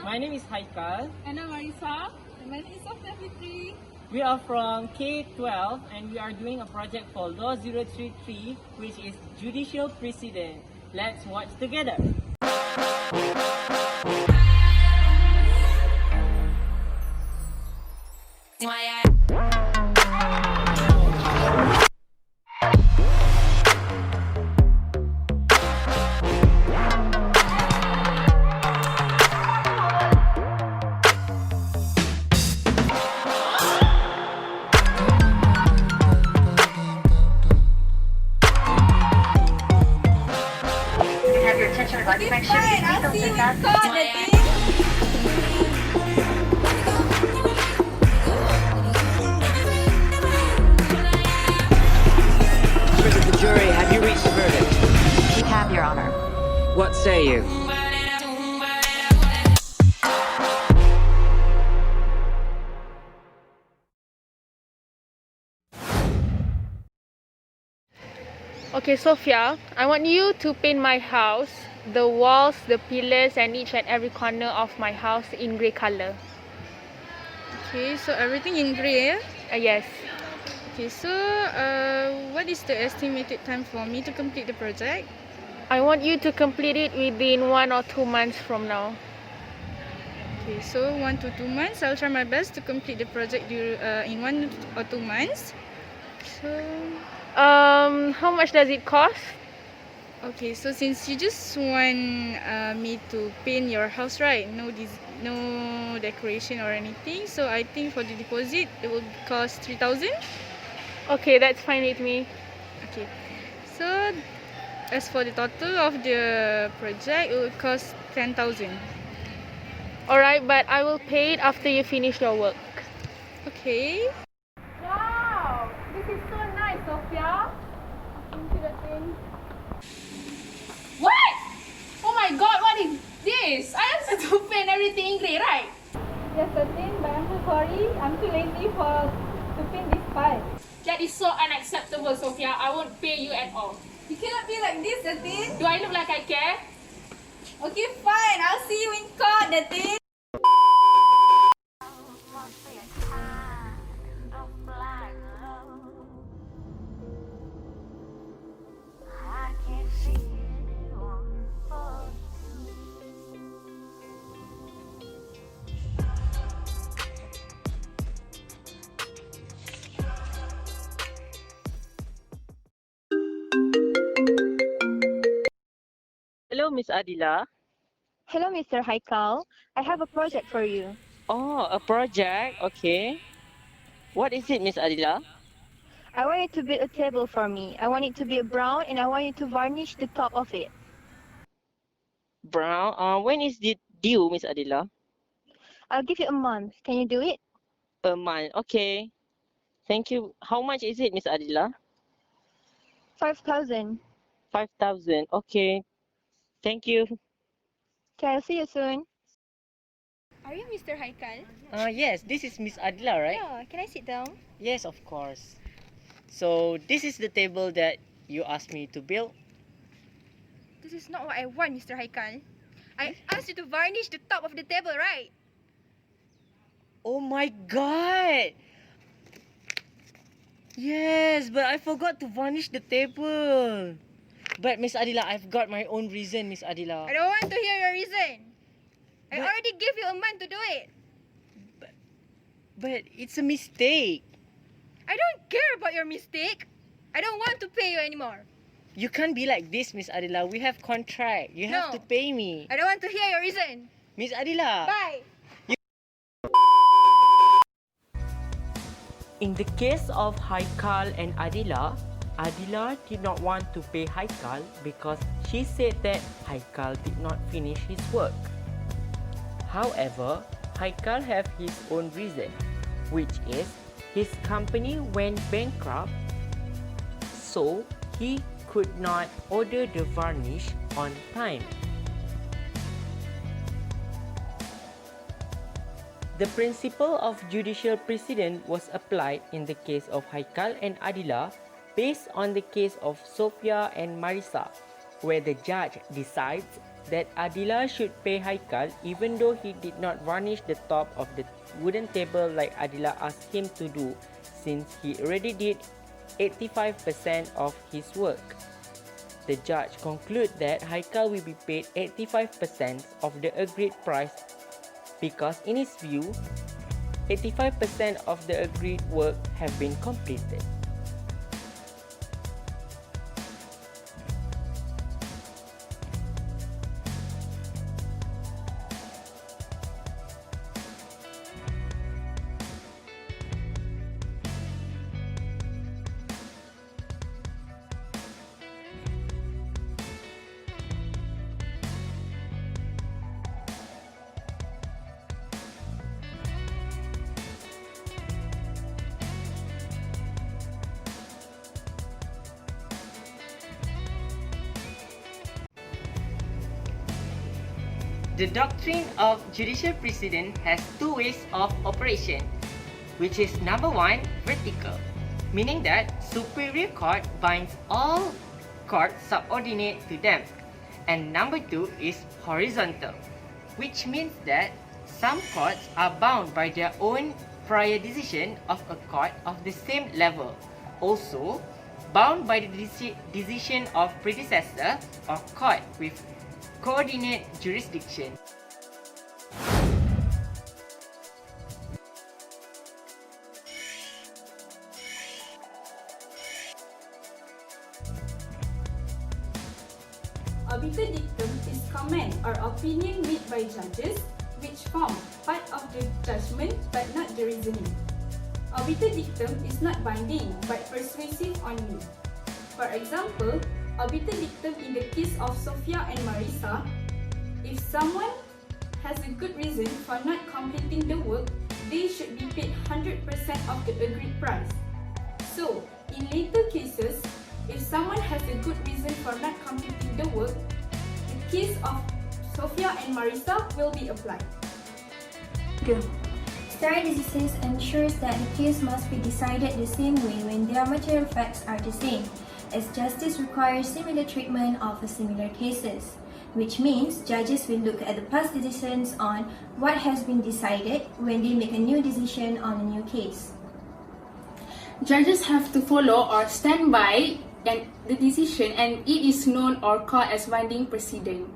My name is Haikal. And I'm Marisa. And my name is LAW033. We are from K12 and we are doing a project for LAW033, which is Judicial Precedent. Let's watch together. It's fine. I'll see you in court, Datin. Members of the jury, have you reached a verdict? We have, Your Honor. What say you? Okay, Sophia, I want you to paint my house, the walls, the pillars, and each and every corner of my house in grey color. Okay, so everything in grey. Yes. Okay, so what is the estimated time for me to complete the project? I want you to complete it within 1 or 2 months from now. Okay, so 1 to 2 months. I'll try my best to complete the project in 1 or 2 months. So, how much does it cost? okay, so since you just want me to paint your house, right? No decoration or anything. So I think for the deposit, it will cost 3,000. Okay, that's fine with me. Okay, so as for the total of the project, it will cost 10,000. Alright, but I will pay it after you finish your work. Okay. Wow, this is so nice, Sophia. Into the thing. What? Oh my god, what is this? I have to paint everything in grey, right? Yes, Datin, but I'm so sorry. I'm too lazy to paint this part. That is so unacceptable, Sophia. I won't pay you at all. You cannot be like this, Datin. Do I look like I care? Okay, fine. I'll see you in court, Datin. Hello, Miss Adila. Hello, Mr. Haikal. I have a project for you. Oh, a project. Okay. What is it, Miss Adila? I want you to build a table for me. I want it to be brown and I want you to varnish the top of it. Brown. When is it due, Miss Adila? I'll give you a month. Can you do it? A month. Okay. Thank you. How much is it, Miss Adila? 5,000. 5,000. Okay. Thank you. Okay, I'll see you soon. Are you Mr. Haikal? Yes, this is Miss Adila, right? Yeah, can I sit down? Yes, of course. So this is the table that you asked me to build. This is not what I want, Mr. Haikal. I asked you to varnish the top of the table, right? Oh my god! Yes, but I forgot to varnish the table. But Miss Adila, I've got my own reason, Miss Adila. I don't want to hear your reason. I But- already gave you a month to do it. But it's a mistake. I don't care about your mistake. I don't want to pay you anymore. You can't be like this, Miss Adila. We have contract. You have No. to pay me. I don't want to hear your reason. Miss Adila. Bye. In the case of Haikal and Adila, Adila did not want to pay Haikal because she said that Haikal did not finish his work. However, Haikal have his own reason, which is his company went bankrupt, so he could not order the varnish on time. The principle of judicial precedent was applied in the case of Haikal and Adila based on the case of Sophia and Marisa, where the judge decides that Adila should pay Haikal even though he did not varnish the top of the wooden table like Adila asked him to do, since he already did 85% of his work. The judge concluded that Haikal will be paid 85% of the agreed price because in his view, 85% of the agreed work have been completed. The doctrine of judicial precedent has two ways of operation, which is number one, vertical, meaning that superior court binds all courts subordinate to them, and number two is horizontal, which means that some courts are bound by their own prior decision of a court of the same level, also bound by the decision of predecessor or court with coordinate jurisdiction. Obiter dictum is comment or opinion made by judges which form part of the judgment but not the reasoning. Obiter dictum is not binding but persuasive only. For example, obiter dictum in the case of Sophia and Marisa, if someone has a good reason for not completing the work, they should be paid 100% of the agreed price. So, in later cases, if someone has a good reason for not completing the work, the case of Sophia and Marisa will be applied. Stare decisis ensures that the case must be decided the same way when their material facts are the same, as justice requires similar treatment of similar cases, which means judges will look at the past decisions on what has been decided when they make a new decision on a new case. Judges have to follow or stand by the decision, and it is known or called as binding precedent.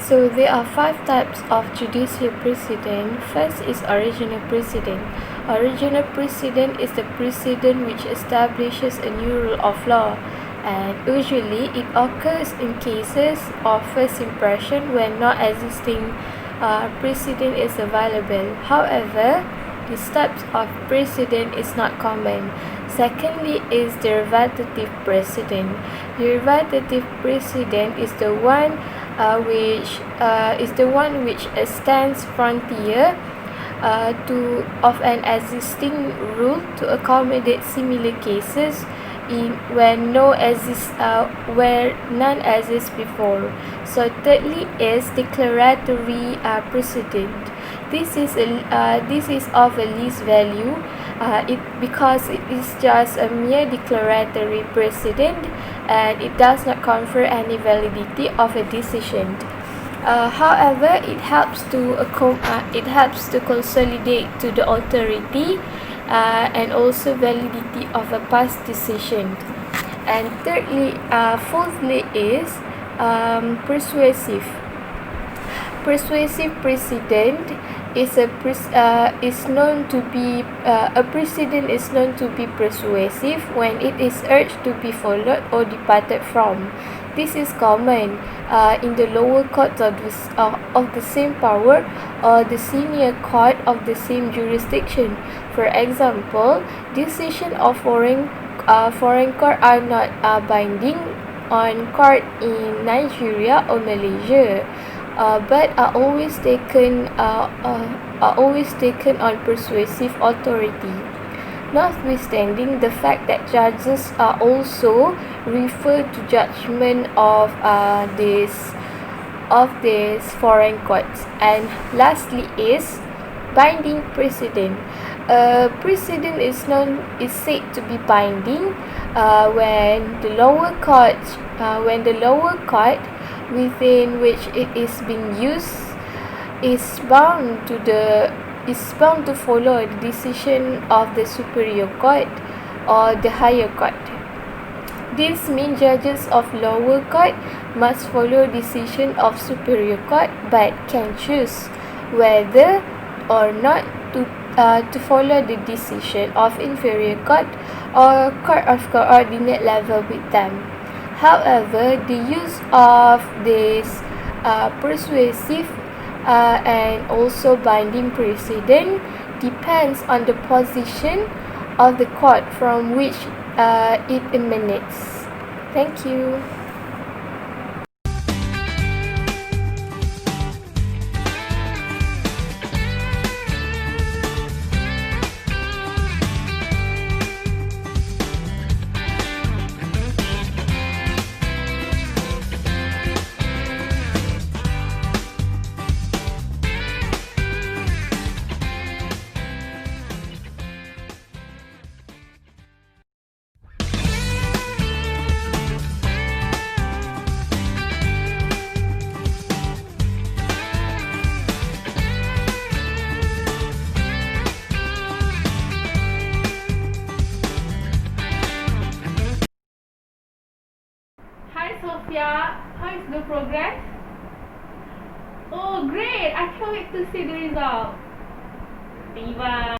So there are 5 types of judicial precedent. First is original precedent. Original precedent is the precedent which establishes a new rule of law, and usually it occurs in cases of first impression when no existing precedent is available. However, this type of precedent is not common. Secondly is derivative precedent. Derivative precedent is the one which stands frontier of an existing rule to accommodate similar cases where none exists before. So thirdly is declaratory precedent. This is of a least value because it is just a mere declaratory precedent and it does not confer any validity of a decision. However, it helps to consolidate to the authority and also validity of a past decision. And fourthly is persuasive. Persuasive precedent is known to be persuasive when it is urged to be followed or departed from. This is common in the lower courts of the same power or the senior court of the same jurisdiction. For example, decisions of foreign court are not binding on court in Nigeria or Malaysia. but are always taken on persuasive authority. Notwithstanding the fact that judges are also referred to judgment of these foreign courts. And lastly is binding precedent. Precedent is said to be binding when the lower court within which it is being used is bound to follow the decision of the superior court or the higher court. This means judges of lower court must follow decision of superior court but can choose whether or not to follow the decision of inferior court or court of coordinate level with them. However, the use of this persuasive and also binding precedent depends on the position of the court from which it emanates. Thank you. Hi Sophia, how is the progress? Oh great, I can't wait to see the result. Viva!